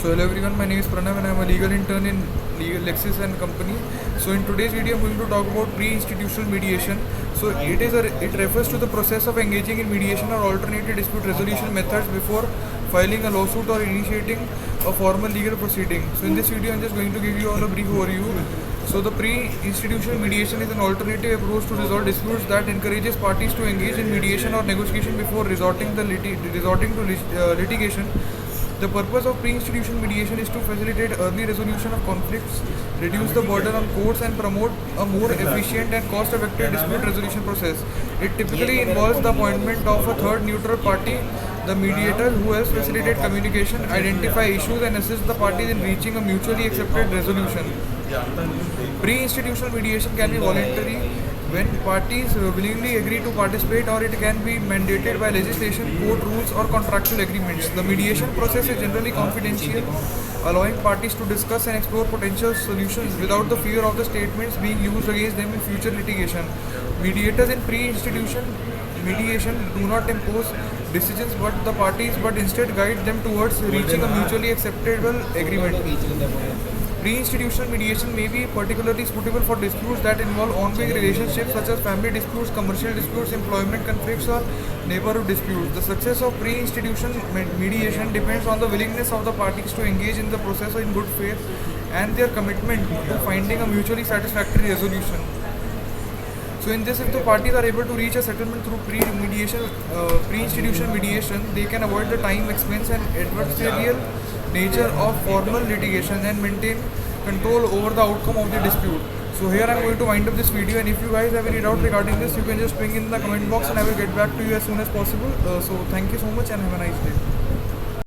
So hello everyone, my name is Pranav and I am a legal intern in Lexis and Company. So in today's video, I'm going to talk about pre-institutional mediation. So it refers to the process of engaging in mediation or alternative dispute resolution methods before filing a lawsuit or initiating a formal legal proceeding. So in this video, I'm just going to give you all a brief overview. So the pre-institutional mediation is an alternative approach to resolve disputes that encourages parties to engage in mediation or negotiation before resorting to litigation. The purpose of pre-institutional mediation is to facilitate early resolution of conflicts, reduce the burden on courts, and promote a more efficient and cost-effective dispute resolution process. It typically involves the appointment of a third neutral party, the mediator, who helps facilitate communication, identify issues, and assist the parties in reaching a mutually accepted resolution. Pre-institutional mediation can be voluntary when parties willingly agree to participate, or it can be mandated by legislation, court rules, or contractual agreements. The mediation process is generally confidential, allowing parties to discuss and explore potential solutions without the fear of the statements being used against them in future litigation. Mediators in pre-institution mediation do not impose decisions but instead guide them towards reaching a mutually acceptable agreement. Pre-institutional mediation may be particularly suitable for disputes that involve ongoing relationships such as family disputes, commercial disputes, employment conflicts, or neighborhood disputes. The success of pre-institutional mediation depends on the willingness of the parties to engage in the process in good faith and their commitment to finding a mutually satisfactory resolution. So in this, if the parties are able to reach a settlement through pre-institutional mediation, they can avoid the time, expense, and adversarial nature of formal litigation and maintain control over the outcome of the dispute. So here I am going to wind up this video, and if you guys have any doubt regarding this, you can just bring in the comment box and I will get back to you as soon as possible. So thank you so much and have a nice day.